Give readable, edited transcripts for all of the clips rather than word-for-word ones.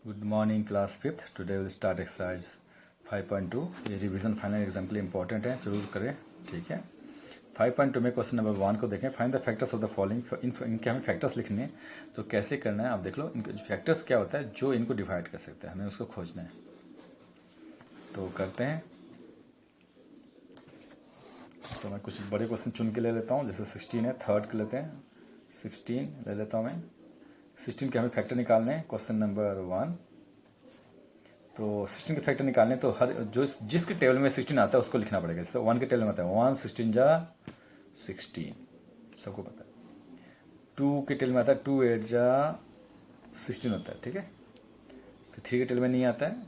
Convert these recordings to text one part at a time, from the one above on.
Good morning class fifth. Today will start exercise 5.2। ये revision final exam के लिए important है, जरूर करें। ठीक है, 5.2 में क्वेश्चन नंबर 1 को देखें। Find the factors of the following. इनके हमें फैक्टर्स लिखने हैं, तो कैसे करना है आप देख लो। इनके फैक्टर्स क्या होता है जो इनको डिवाइड कर सकते हैं, हमें उसको खोजना है। तो करते हैं। तो मैं कुछ बड़े क्वेश्चन चुन के ले लेता हूँ, जैसे 16 है, थर्ड के लेते हैं। 16 ले लेता हूँ मैं। 16 के हमें फैक्टर निकालने हैं। Question number 1। तो 16 के फैक्टर निकालने तो हर जो जिसके टेबल में 16 आता है उसको लिखना पड़ेगा। जैसे 1 के टेबल में आता है 1 16 जा 16, सबको पता है। 2 के टेबल में आता है 2 8 जा 16 होता है, ठीक है। फिर 3 के टेबल में नहीं आता है,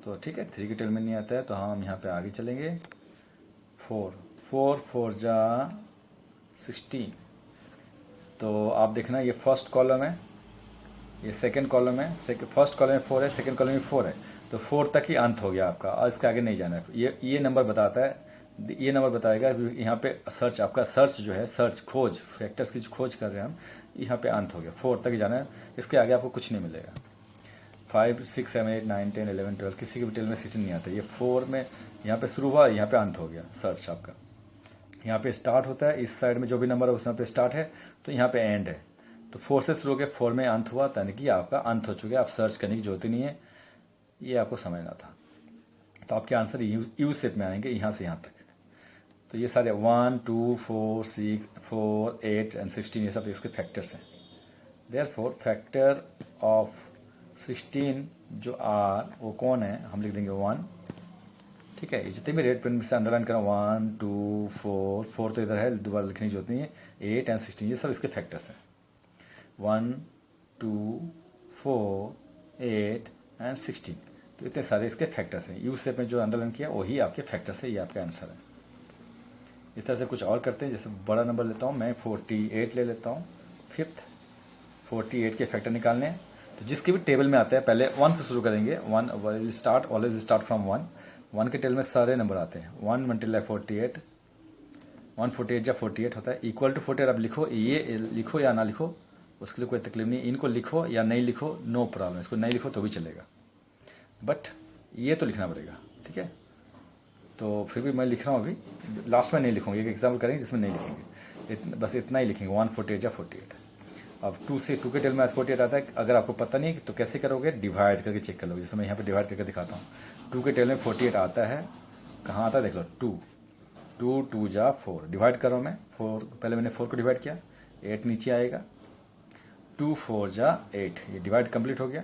तो ठीक है, 3 के टेबल में नहीं आता है तो हम यहाँ पे आगे चलेंगे। 4 4 4 जा 16। तो आप देखना, ये फर्स्ट कॉलम है, ये सेकंड कॉलम है। फर्स्ट कॉलम में 4 है, सेकंड कॉलम में 4 है, तो 4 तक ही अंत हो गया आपका, और इसके आगे नहीं जाना है। ये नंबर बताता है, ये नंबर बताएगा यहाँ पे सर्च, आपका सर्च जो है, सर्च खोज, फैक्टर्स की जो खोज कर रहे हैं हम, यहाँ पे अंत हो गया, 4 तक ही जाना है। इसके आगे आपको कुछ नहीं मिलेगा। 5 6 7 8 9 10 11 12 किसी के भी टेल में 16 नहीं आता। ये 4 में यहाँ पे शुरू हुआ, यहाँ पे अंत हो गया सर्च आपका। यहाँ पे स्टार्ट होता है, इस साइड में जो भी नंबर है उस यहाँ पे स्टार्ट है, तो यहाँ पे एंड है। तो 4 से शुरू हो गया, 4 में अंत हुआ, यानी कि आपका अंत हो चुका है। आप सर्च करने की जरूरत ही नहीं है, ये आपको समझना था। तो आपके आंसर यू शेप में आएंगे, यहाँ से यहाँ तक। तो ये सारे 1 2 4 6 4 8 एंड 16 ये सब इसके फैक्टर्स हैं। देयरफॉर फैक्टर ऑफ 16 जो आर वो कौन है, हम लिख देंगे 1। ठीक है, ये जितने भी रेड पेन से अंडरलाइन करें 1 2 4 4 तो इधर है, दोबारा लिखने की जरूरत नहीं है। 8 एंड 16 ये सब इसके फैक्टर्स हैं। 1 2 4 8 एंड 16, तो इतने सारे इसके फैक्टर्स हैं। यू शेप में जो अंडरलाइन किया वही आपके फैक्टर्स है, ये आपका आंसर है। इस तरह से कुछ और करते हैं, जैसे बड़ा नंबर लेता हूँ मैं, 48 ले लेता हूँ। फिफ्थ 48 के फैक्टर निकालने हैं, तो जिसके भी टेबल में आता है पहले 1 से शुरू करेंगे। 1 will start, always start from 1। 1 के टेबल में सारे नंबर आते हैं। 1 मल्टीप्लाई 48, 148 या 48 होता है, इक्वल टू 48 आप लिखो, ये लिखो या ना लिखो उसके लिए कोई तकलीफ नहीं। इनको लिखो या नहीं लिखो, नो प्रॉब्लम, इसको नहीं लिखो तो भी चलेगा, बट ये तो लिखना पड़ेगा, ठीक है। तो फिर भी मैं लिख रहा हूँ, अभी लास्ट में नहीं लिखूंगा, एक एग्जाम्पल करेंगे जिसमें नहीं लिखेंगे, बस इतना ही लिखेंगे 148 या 48। अब 2 से 2 के टेबल में 48 आता है, अगर आपको पता नहीं तो कैसे करोगे, डिवाइड करके चेक कर लो। जैसे मैं यहाँ पे डिवाइड करके दिखाता हूँ। 2 के टेबल में 48 आता है, कहाँ आता है देख लो, 2 2 2 जा 4, डिवाइड करो। मैं 4 पहले मैंने 4 को डिवाइड किया, 8 नीचे आएगा, 2 4 जा 8, ये डिवाइड कंप्लीट हो गया।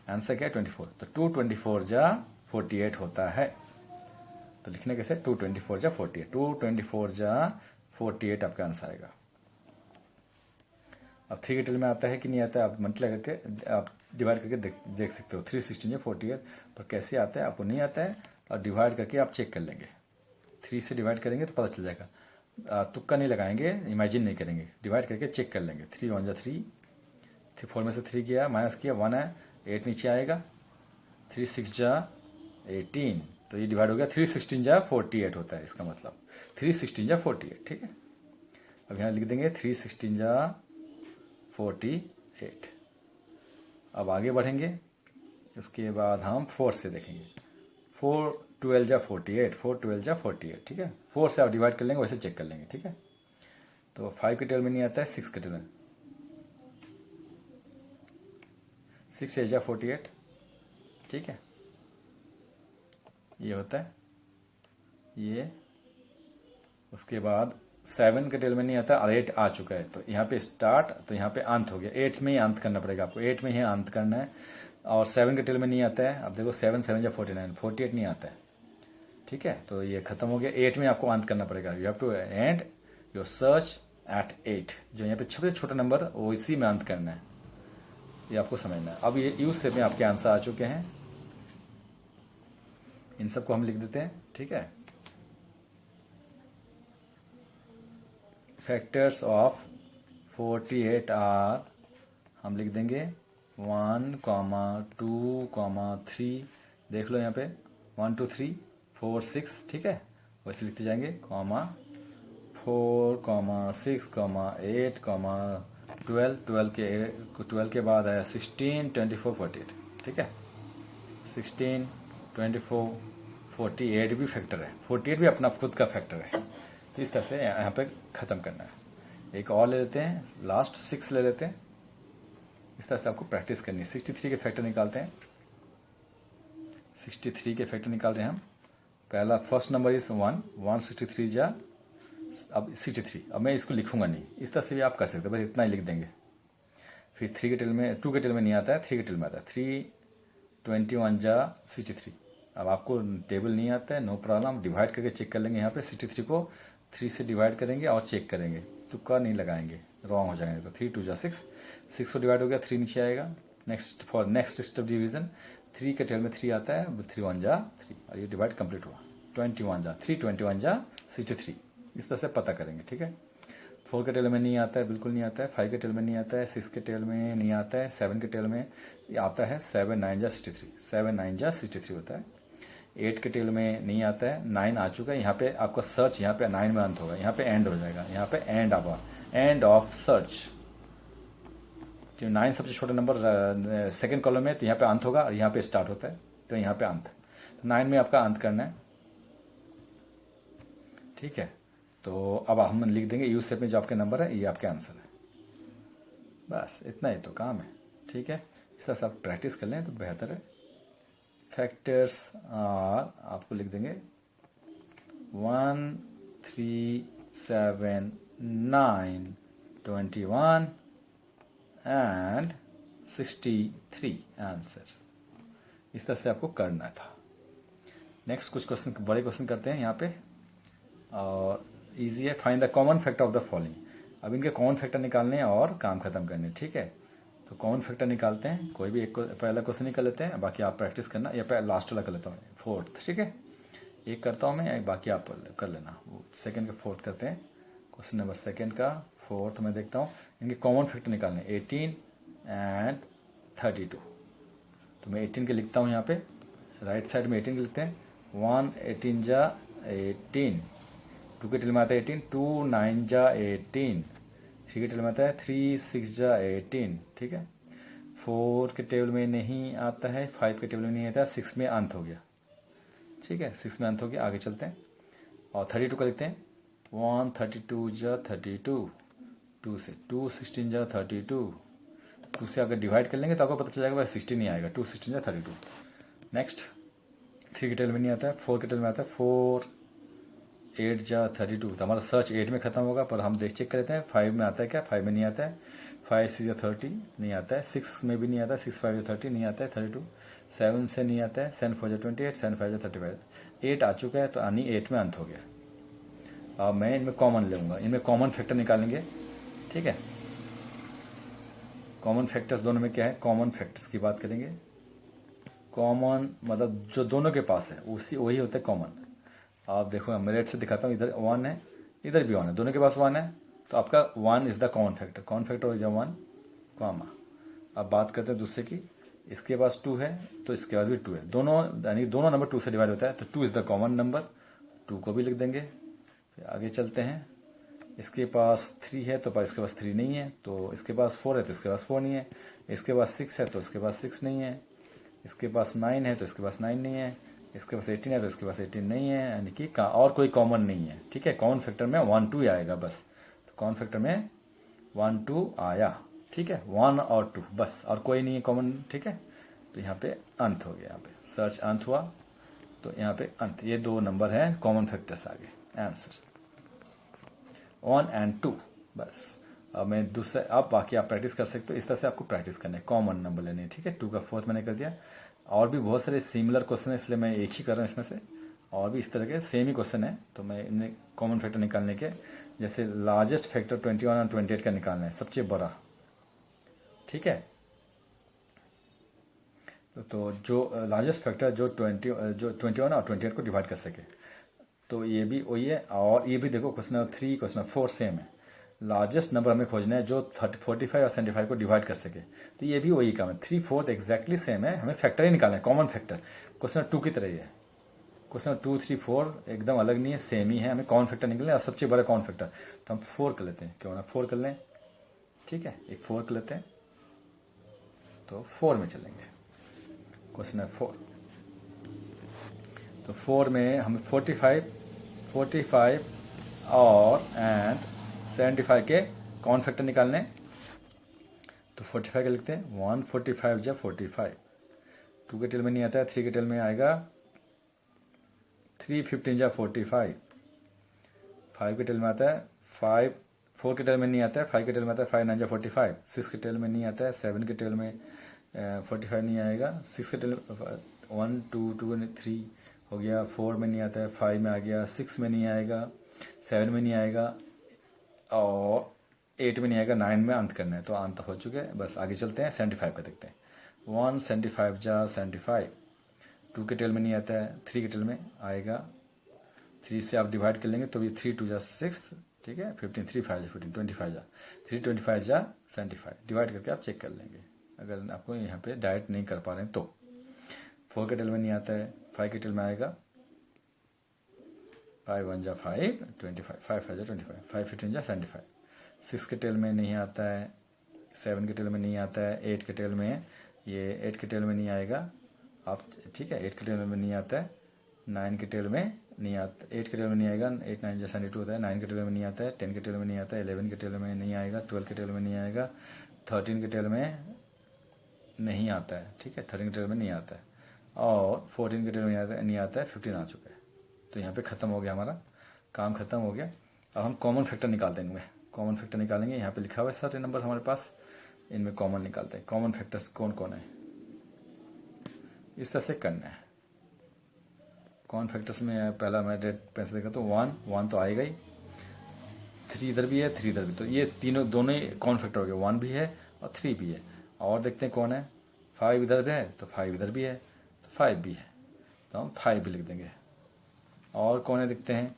आंसर क्या है 24, तो 2 24 जा 48 होता है। तो लिखने कैसे, 2 24 जा 48, 2 24 जा 48 आपका आंसर आएगा। अब 3 के टेबल में आता है कि नहीं आता है, आप मल्टीप्लाई करके आप डिवाइड करके देख सकते हो। 3 16 या 48 पर कैसे आता है आपको नहीं आता है, और डिवाइड करके आप चेक कर लेंगे। 3 से डिवाइड करेंगे तो पता चल जाएगा, तुक्का नहीं लगाएंगे, इमेजिन नहीं करेंगे, डिवाइड करके चेक कर लेंगे। 3 1 जा 3, 4 में से 3 किया, माइनस किया, 1 है, 8 नीचे आएगा। 3 6 जा 18, तो ये डिवाइड हो गया। 3 16 जा 48 होता है, इसका मतलब 3 16 जा 48, ठीक है। अब यहाँ लिख देंगे 3 16 जा 48। अब आगे बढ़ेंगे, उसके बाद हम 4 से देखेंगे। 4 12 जा 48, 4 12 जा 48, ठीक है। 4 से आप डिवाइड कर लेंगे, वैसे चेक कर लेंगे, ठीक है। तो 5 के टेबल में नहीं आता है, 6 के टेबल में, 6 8 जा 48, ठीक है, ये होता है ये। उसके बाद 7 के टेबल में नहीं आता, और 8 आ चुका है, तो यहाँ पे स्टार्ट, तो यहाँ पे अंत हो गया। 8 में ही अंत करना पड़ेगा आपको, 8 में ही अंत करना है। और 7 के टेबल में नहीं आता है, अब देखो 7 7 या 49, 48 नहीं आता है, ठीक है। तो ये खत्म हो गया। 8 में आपको अंत करना पड़ेगा, you have to end your search at 8। जो यहाँ पे छोटे छोटे नंबर वो इसी में अंत करना है, ये आपको समझना है। अब ये यूज से में आपके आंसर आ चुके हैं, इन सबको हम लिख देते हैं, ठीक है। फैक्टर्स ऑफ 48 आर, हम लिख देंगे 1 2 3, देख लो यहाँ पे 1 2 3 4 6, ठीक है, वैसे लिखते जाएंगे, 4 6 8 12 12 के बाद आया 16 24 48, ठीक है। 16, 24, 48 भी फैक्टर है, 48 भी अपना खुद का फैक्टर है। तो इस तरह से यहाँ पे ख़त्म करना है। एक और ले लेते हैं, लास्ट 6 ले लेते हैं। इस तरह से आपको प्रैक्टिस करनी है। 63 के फैक्टर निकालते हैं। 63 के फैक्टर निकाल रहे हैं हम। पहला फर्स्ट नंबर इज 1, 163 जा अब 63। अब मैं इसको लिखूंगा नहीं, इस तरह से भी आप कर सकते हैं, बस इतना ही लिख देंगे। फिर 3 के टेल में, 2 के टेल में नहीं आता है, 3 के टेल में आता है। 3, 21 जा 63। अब आपको टेबल नहीं आता है, नो प्रॉब्लम, डिवाइड करके चेक कर लेंगे। यहाँ पे 63 को 3 से डिवाइड करेंगे और चेक करेंगे, तुक्का नहीं लगाएंगे, रॉन्ग हो जाएंगे। तो 3 2 जा 6, 6 को डिवाइड हो गया, 3 नीचे आएगा। Next for next step division, 3 के टेल में 3 आता है, 3 1 जा 3 और ये डिवाइड कंप्लीट हुआ। 21 जा 3, 21 जा 63, इस तरह से पता करेंगे। ठीक है। 4 के टेल में नहीं आता है, बिल्कुल नहीं आता है। 5 के टेल में नहीं आता है, 6 के टेल में नहीं आता है। 7 के टेल में ये आता है, 7 9 जा 63, 7 9 जा 63 होता है। 8 के टेल में नहीं आता है, 9 आ चुका है। यहाँ पे आपका सर्च, यहाँ पे 9 में अंत होगा, यहाँ पे एंड हो जाएगा, यहाँ पे एंड आवा, एंड ऑफ सर्च। क्योंकि 9 सबसे छोटा नंबर सेकंड कॉलम में, तो यहाँ पे अंत होगा और यहाँ पे स्टार्ट होता है, तो यहाँ पे अंत। तो 9 में आपका अंत करना है। ठीक है। तो अब हम लिख देंगे यूज सेप में जो आपके नंबर है, ये आपके आंसर है। बस इतना ही तो काम है। ठीक है। इस तरह से आप प्रैक्टिस कर लें तो बेहतर है। फैक्टर्स आर, आपको लिख देंगे 1 3 7 9 21 एंड 63 आंसर्स। इस तरह से आपको करना था। नेक्स्ट कुछ क्वेश्चन, बड़े क्वेश्चन करते हैं यहाँ पे, और इजी है। Find the common factor of the following. अब इनके कॉमन फैक्टर निकालने हैं और काम खत्म करने। ठीक है। तो कॉमन फैक्टर निकालते हैं, कोई भी एक पहला क्वेश्चन निकाल लेते हैं, बाकी आप प्रैक्टिस करना, या पहले लास्ट वाला कर लेता हूँ, 4th। ठीक है। एक करता हूँ मैं, बाकी आप कर लेना। वो सेकंड का 4th करते हैं। क्वेश्चन नंबर सेकंड का 4th में देखता हूँ। इनके कॉमन फैक्टर निकालने, 18 एंड 32। तो मैं 18 के लिखता हूँ यहाँ पे, राइट साइड में 18 लिखते हैं। 1 18 जा 18, 2 के टेल में आता है 18, 2 9 जा 18, 3 के टेल में आता है 3 6 जा 18। ठीक है। 4 के टेबल में नहीं आता है, 5 के टेबल में नहीं आता है, 6 में अंत हो गया। ठीक है। 6 में अंत हो गया, आगे चलते हैं और 32 का लिखते हैं। 1 32 जा 32, 2 से 2 16 जा 32, 2 से अगर डिवाइड कर लेंगे तो आपको पता चल जाएगा भाई 16 नहीं आएगा, 2 16 जा 32। नेक्स्ट 3 के टेबल में नहीं आता है, 4 के टेबल में आता है, 4 8 जा 32। तो हमारा सर्च 8 में खत्म होगा, पर हम चेक कर लेते हैं 5 में आता है क्या। 5 में नहीं आता है। 5 6 जा 30 नहीं आता है। 6 में भी नहीं आता है, 6 5 जा 30 नहीं आता है, 32। 7 से नहीं आता है, 7 4 जा 28, 7 5 जा 35। 8 आ चुका है, तो यानी 8 में अंत हो गया। अब मैं इनमें कॉमन लूँगा, इनमें कॉमन फैक्टर निकालेंगे। ठीक है। कॉमन फैक्टर्स दोनों में क्या है, कॉमन फैक्टर्स की बात करेंगे। कॉमन मतलब जो दोनों के पास है उसी वही होता है कॉमन। आप देखो, मैं रेड से दिखाता हूँ, इधर 1 है, इधर भी 1 है, दोनों के पास 1 है, तो आपका 1 is the common factor. Common factor हो जाए 1 कॉमा। अब बात करते हैं दूसरे की, इसके पास 2 है तो इसके पास भी 2 है, दोनों यानी दोनों नंबर 2 से डिवाइड होता है, तो 2 इज द कॉमन नंबर, 2 को भी लिख देंगे। फिर आगे चलते हैं। इसके पास 3 है तो इसके पास 3 नहीं है, तो इसके पास 4 है तो इसके पास 4 नहीं है। इसके पास 6 है तो इसके पास 6 नहीं है। इसके पास 9 है तो इसके पास 9 नहीं है। इसके पास 18 है तो इसके पास 18 नहीं है, यानी कि और कोई कॉमन नहीं है। ठीक है। कॉमन फैक्टर में 1 2 आएगा बस। तो कॉमन फैक्टर में 1 2 आया। ठीक है। 1 और 2 बस, और कोई नहीं है कॉमन। ठीक है। तो यहाँ पे अंत हो गया, यहाँ पे सर्च अंत हुआ, तो यहाँ पे अंत। ये 2 नंबर हैं कॉमन फैक्टर्स, आगे आंसर 1 and 2 बस। अब मैं दूसरा, अब बाकी आप प्रैक्टिस कर सकते हो। इस तरह से आपको प्रैक्टिस करना है, कॉमन नंबर लेने हैं। ठीक है। 2 का 4th मैंने कर दिया। और भी बहुत सारे सिमिलर क्वेश्चन है, इसलिए मैं एक ही कर रहा हूँ इसमें से। और भी इस तरह के सेम ही क्वेश्चन है, तो मैं इन्हें कॉमन फैक्टर निकालने के, जैसे लार्जेस्ट फैक्टर 21 और 28 का निकालना है, सबसे बड़ा। ठीक है। तो जो लार्जेस्ट फैक्टर जो 21 और 28 को डिवाइड कर सके, तो ये भी वही है। और ये भी देखो, question number 3 question number 4 same है। लार्जेस्ट नंबर हमें खोजना है जो 45 और 75 को डिवाइड कर सके, तो ये भी वही काम है। 3 4 एग्जैक्टली सेम है, हमें फैक्टर ही निकालना है, कॉमन फैक्टर। क्वेश्चन 2 की तरह ही है। क्वेश्चन 2 3 4 एकदम अलग नहीं है, सेम ही है, हमें कॉमन फैक्टर निकालना है, और सबसे बड़ा कॉमन फैक्टर। तो हम 4 कर लेते हैं, क्यों ना 4 कर लें। ठीक है। एक 4 कर लेते हैं, तो 4 में चलेंगे। क्वेश्चन है 4, तो 4 में हमें 45 और एंड 75 के कॉमन फैक्टर निकालने। तो 45 के लिखते हैं 145 जा 45, 2 के टेल में नहीं आता है, 3 के टेल में आएगा 3 15 जा 45, 5 के टेल में आता है 5, 4 के टेल में नहीं आता है, 5 के टेल में आता है 5 9 जा 45, 6 के टेल में नहीं आता है, 7 के टेल में 45 नहीं आएगा, 6 के टेल 1 2 2 3 हो गया, 4 में नहीं आता है, 5 में आ गया, 6 में नहीं आएगा, 7 में नहीं आएगा और 8 में नहीं आएगा, 9 में अंत करना है। तो अंत हो चुके हैं, बस आगे चलते हैं 75 का देखते हैं। 175 जा 75, 2 के टेल में नहीं आता है, 3 के टेल में आएगा, 3 से आप डिवाइड कर लेंगे तो भी 3 2 जा 6, ठीक है, 15 3 5 जा 15 25 जा 3 25 जा 75, डिवाइड करके आप चेक कर लेंगे अगर आपको यहाँ पे डायरेक्ट नहीं कर पा रहे हैं तो। 4 के टेल में नहीं आता है, 5 के टेल में आएगा, 5 1 जा 5 25, 5 5 जा 25, 5 15 जा 75, 6 के टेल में नहीं आता है, 7 के टेल में नहीं आता है, 8 के टेल में, ये 8 के टेल में नहीं आएगा आप, ठीक है, 8 के टेल में नहीं आता है, 9 के टेल में नहीं आता, 8 के टेल में नहीं आएगा, 8 9 जा 72 होता है, 9 के टेल में नहीं आता है, 10 के टेल में नहीं आता है, 11 के टेल में नहीं आएगा, 12 के टेल में नहीं आएगा, 13 के टेल में नहीं आता है, ठीक है, 13 के टेल में नहीं आता है और 14 के टेल में नहीं आता है, 15 आ चुका है। तो यहाँ पे ख़त्म हो गया, हमारा काम ख़त्म हो गया। अब हम कॉमन फैक्टर निकाल देंगे, कॉमन फैक्टर निकालेंगे। यहाँ पे लिखा हुआ है सारे नंबर हमारे पास, इनमें कॉमन निकालते हैं। कॉमन फैक्टर्स कौन कौन है, इस तरह से करना है। कॉमन फैक्टर्स में पहला मैं रेड पेन से देखा तो 1 तो आएगा ही, 3 इधर भी है, 3 इधर भी, तो ये दोनों ही कॉमन फैक्टर हो गए, 1 भी है और 3 भी है। और देखते हैं कौन है, 5 इधर भी है तो 5 इधर भी है तो 5 भी है, तो हम 5 भी लिख देंगे। और कौन है देखते हैं,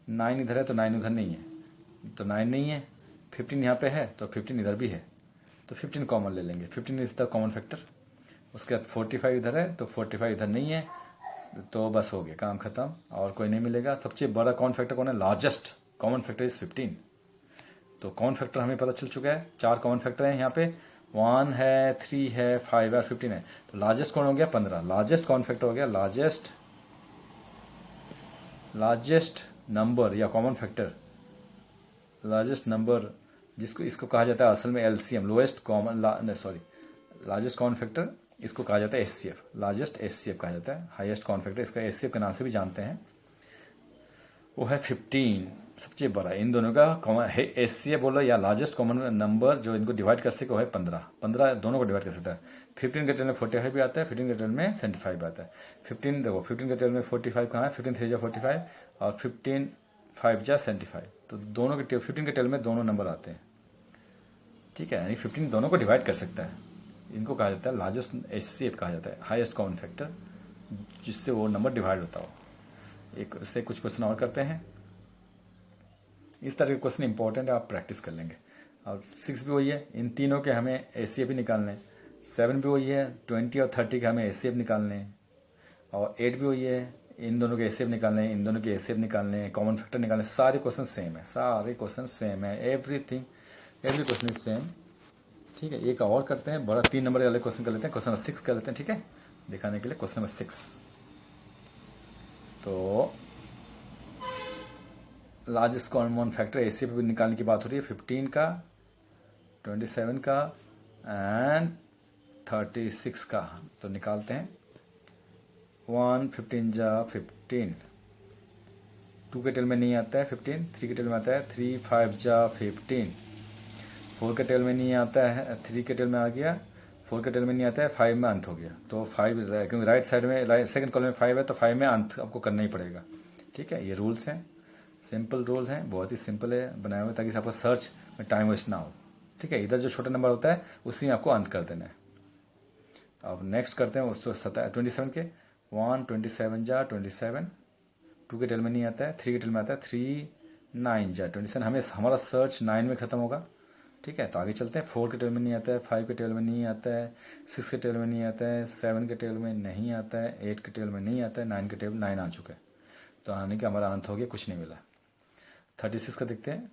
9 इधर है तो 9 उधर नहीं है, तो 9 नहीं है, 15 यहाँ पे है तो 15 इधर भी है, तो 15 कॉमन ले लेंगे, 15 इज द कॉमन फैक्टर। उसके बाद 45 इधर है तो 45 इधर नहीं है, तो बस हो गया, काम खत्म, और कोई नहीं मिलेगा। सबसे बड़ा कॉमन फैक्टर कौन है, लार्जेस्ट कॉमन फैक्टर इज 15। तो कॉमन फैक्टर हमें पता चल चुका है, 4 कॉमन फैक्टर हैं यहाँ पे, 1 है, 3 है, 5 है और 15 है। तो लार्जेस्ट कौन हो गया, 15, लार्जेस्ट कॉमन फैक्टर हो गया, लार्जेस्ट नंबर या कॉमन फैक्टर, लार्जेस्ट नंबर जिसको इसको कहा जाता है असल में LCM, lowest common, largest common factor इसको कहा जाता है एचसीएफ, लार्जेस्ट एचसीएफ कहा जाता है, हाईएस्ट कॉमन फैक्टर इसका एचसीएफ के नाम से भी जानते हैं, वो है 15, सबसे बड़ा। इन दोनों का कॉमन है एचसीएफ बोलो या लार्जेस्ट कॉमन नंबर जो इनको डिवाइड कर सके वो है 15 दोनों को डिवाइड कर सकता है। 15 के टेल में 45 भी आता है, 15 के टेल में 75 भी आता है। 15 देखो, 15 के टेल में 45 कहाँ है, 15 3 जा 45 और 15 5 जा 75, तो दोनों के 15 के टेल में दोनों नंबर आते हैं, ठीक है, यानी 15 दोनों को डिवाइड कर सकता है। इनको कहा जाता है लार्जेस्ट एचसीएफ कहा जाता है, हाईएस्ट कॉमन फैक्टर, जिससे वो नंबर डिवाइड होता हो। एक से कुछ क्वेश्चन और करते हैं, इस तरह के क्वेश्चन इंपॉर्टेंट है, आप प्रैक्टिस कर लेंगे। और 6 भी वही है, इन तीनों के हमें एचसीएफ भी निकालने हैं। 7 भी वही है, 20 और 30 के हमें एचसीएफ निकालने हैं। और 8 भी वही है, इन दोनों के एचसीएफ निकालने हैं, इन दोनों के एचसीएफ निकालने हैं, कॉमन फैक्टर निकालने। सारे क्वेश्चन सेम है, सारे क्वेश्चन सेम है, एवरी क्वेश्चन इज सेम, ठीक है। एक और करते हैं, बड़ा 3 नंबर वाले क्वेश्चन कर लेते हैं, क्वेश्चन नंबर 6 कर लेते हैं, ठीक है, दिखाने के लिए। क्वेश्चन नंबर 6, तो लार्जेस्ट कॉमन फैक्टर एचसीएफ भी निकालने की बात हो रही है, 15 का, 27 का एंड 36 का। तो निकालते हैं। 1 15 जा 15, 2 के टेल में नहीं आता है 15, 3 के टेल में आता है, 3 5 जा 15, 4 के टेल में नहीं आता है, 3 के टेल में आ गया, 4 के टेल में नहीं आता है, 5 में अंत हो गया। तो 5, क्योंकि राइट साइड में सेकंड कॉलम में 5 है तो 5 में अंत आपको करना ही पड़ेगा, ठीक है। ये रूल्स हैं, सिंपल रूल्स हैं, बहुत ही सिंपल है बनाए हुए, ताकि आपको सर्च में टाइम वेस्ट ना हो, ठीक है। इधर जो छोटा नंबर होता है उसी में आपको अंत कर देना है। अब नेक्स्ट करते हैं उसको 27 के। 1 27 जा 27, 2 के टेल में नहीं आता है, 3 के टेल में आता है, 3 9 जा 27। हमारा सर्च 9 में ख़त्म होगा, ठीक है। तो आगे चलते हैं। 4 के टेल में नहीं आता है, 5 के टेल में नहीं आता है, 6 के टेल में नहीं आता है, 7 के टेल में नहीं आता है, 8 के टेल में नहीं आता है, 9 के टेल में 9 आ चुका है। तो यानी कि हमारा अंत हो गया, कुछ नहीं मिला। 36 का देखते हैं।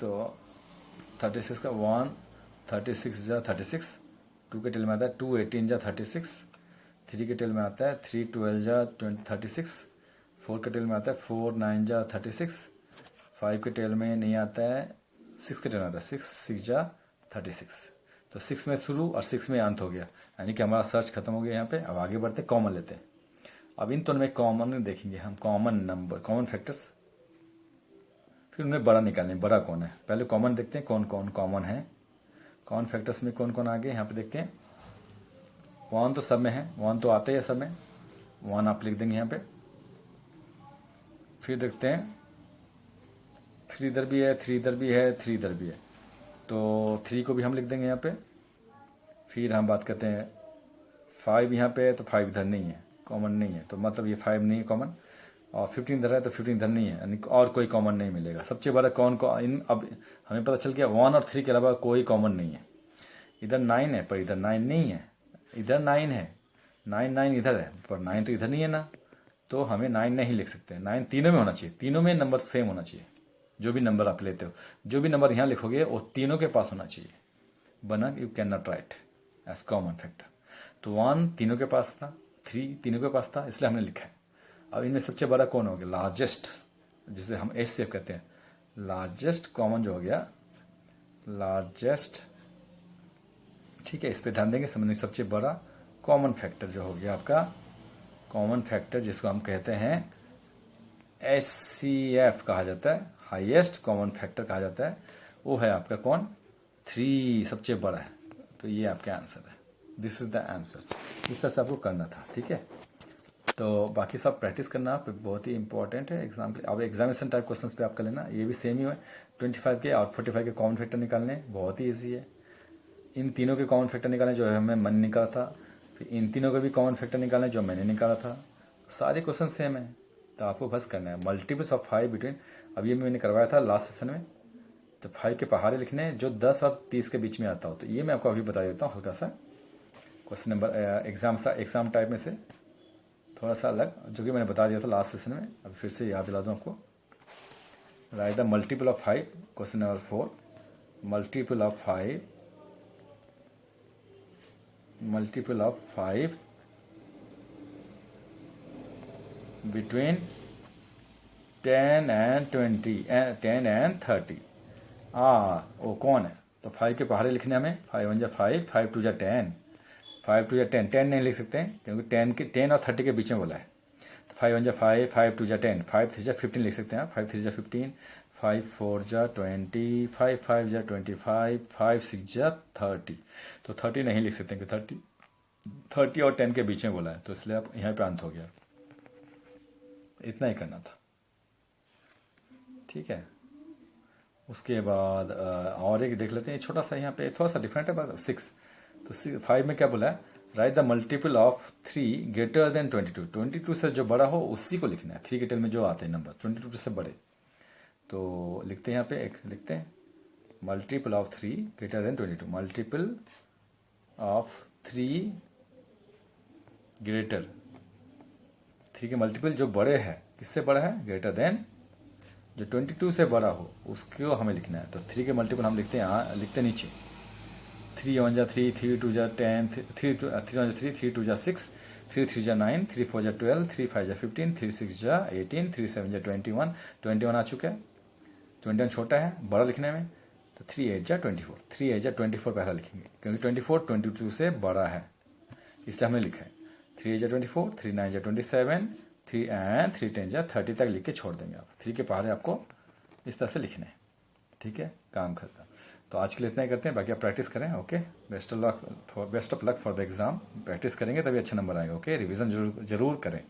तो 36 का 1 36 जा 36, 2 के टेल में आता है 2 18 जा 36, 3 के टेल में आता है 3 12 जा 36, 4 के टेल में आता है 4 9 जा 36, 5 के टेल में नहीं आता है, 6 के टेल में आता है 6 6 जा 36। तो 6 में शुरू और 6 में अंत हो गया, यानी कि हमारा सर्च खत्म हो गया यहाँ पे। अब आगे बढ़ते कॉमन लेते हैं। अब इन दोनों में कॉमन देखेंगे हम, कॉमन नंबर, कॉमन फैक्टर्स, फिर उनमें बड़ा निकालेंगे, बड़ा कौन है। पहले कॉमन देखते हैं कौन कौन कॉमन है। कॉमन फैक्टर्स में कौन कौन आगे यहाँ पे देखते हैं। 1 तो सब में है, 1 तो आते ही है सब में, 1 आप लिख देंगे यहाँ पे। फिर देखते हैं 3 इधर भी है, 3 इधर भी है, 3 इधर भी है, तो 3 को भी हम लिख देंगे यहाँ पे। फिर हम बात करते हैं 5 यहाँ पे है, तो 5 इधर नहीं है, कॉमन नहीं है, तो मतलब ये 5 नहीं है कॉमन। और 15 इधर है तो 15 इधर नहीं है, यानी और कोई कॉमन नहीं मिलेगा। सबसे बड़ा कौन को इन, अब हमें पता चल गया 1 और 3 के अलावा कोई कॉमन नहीं है। इधर 9 है पर इधर 9 नहीं है, इधर 9 है, 9 9 इधर है पर 9 तो इधर नहीं है ना, तो हमें 9 नहीं लिख सकते। 9 तीनों में होना चाहिए, तीनों में नंबर सेम होना चाहिए। जो भी नंबर आप लेते हो, जो भी नंबर यहाँ लिखोगे वो तीनों के पास होना चाहिए, बना you can not write as common factor. तो 1 तीनों के पास था, 3 तीनों के पास था, इसलिए हमने लिखा है। अब इनमें सबसे बड़ा कौन हो गया, लार्जेस्ट, जिसे हम एस सेफ कहते हैं, लार्जेस्ट कॉमन जो हो गया, लार्जेस्ट, ठीक है, इस पे ध्यान देंगे, समझने। सबसे बड़ा कॉमन फैक्टर जो हो गया आपका, कॉमन फैक्टर जिसको हम कहते हैं HCF कहा जाता है, हाईएस्ट कॉमन फैक्टर कहा जाता है, वो है आपका कौन, 3 सबसे बड़ा है। तो ये आपका आंसर है, दिस इज द आंसर। इस तरह से आपको करना था, ठीक है। तो बाकी सब प्रैक्टिस करना बहुत ही इंपॉर्टेंट है एग्जाम के। अब एग्जामिनेशन टाइप क्वेश्चंस पे आप कर लेना, ये भी सेम ही है। 25 के और 45 के कॉमन फैक्टर निकालने बहुत ही ईजी है। इन तीनों के कॉमन फैक्टर निकालने जो है हमें मन निकाला था, फिर इन तीनों के भी कॉमन फैक्टर निकालने जो मैंने निकाला था। सारे क्वेश्चन सेम है, तो आपको बस करना है मल्टीपल्स ऑफ 5 बिटवीन। अब ये मैंने करवाया था लास्ट सेशन में, तो 5 के पहाड़े लिखने हैं जो 10 और 30 के बीच में आता हो। तो ये मैं आपको अभी बता देता हूँ, हल्का सा क्वेश्चन नंबर एग्जाम टाइप में से थोड़ा सा अलग, जो कि मैंने बता दिया था लास्ट सेशन में। अब फिर से याद दिला दूँ आपको। Right the multiple of 5, question number 4, multiple of 5, multiple of 5 between 10 and 20 10 and 30। वो कौन है, तो 5 के पहाड़े लिखने हमें। 5 1 जा 5, 5 2 जा 10, 5 2 जा 10, 10 नहीं लिख सकते हैं क्योंकि 10 और 30 के बीच में बोला है। तो 5 1 जा 5, 5 2 जा 10, 5 3 जा 15 लिख सकते हैं। 5 3 जा 15, 5 4 जा 20, 5 5 जा 25, 5 6 जा 30। तो 30 नहीं लिख सकते क्योंकि 30 और 10 के बीच में बोला है, तो इसलिए आप यहाँ पे अंत हो गया। इतना ही करना था, ठीक है। उसके बाद और एक देख लेते हैं, छोटा सा यहाँ पे थोड़ा सा डिफरेंट है, 6। तो 5 में क्या बोला है, right the multiple of 3 greater than 22। 22 से जो बड़ा हो उसी को लिखना है। 3 के टेल में जो आते हैं नंबर 22 से बड़े, तो लिखते हैं यहाँ पे, एक लिखते हैं multiple of 3 greater than 22। Multiple of 3 greater, 3 के मल्टीपल जो बड़े है, किससे बड़ा है, ग्रेटर देन, जो 22 से बड़ा हो उसको हमें लिखना है। तो 3 के मल्टीपल हम लिखते हैं यहाँ, लिखते नीचे। 3 1 जा 3, 3 2 जा 10, 3 1 जा 3, 3 2 जा 6, 3 3 जा 9, 3 4 जा 12, 3 5 जा 15, 3 6 जा 18, 3 7 जा 21। 21 आ चुका है, 21 छोटा है, बड़ा लिखने में। तो 3 8 जा 24, 3 8 जा 24 पहला लिखेंगे क्योंकि 24 22 से बड़ा है, इसलिए हमने लिखा है। 3 8 जा 24, 3 9 जा 27, 3 10 जा 30 तक लिख के छोड़ देंगे आप। 3 के पहाड़े आपको इस तरह से लिखने हैं, ठीक है, काम खत्म। तो आज के लिए इतना ही करते हैं, बाकी आप प्रैक्टिस करें। Okay, best of luck for the exam. Practice करेंगे तभी अच्छे नंबर आएंगे। ओके, रिवीजन जरूर करें।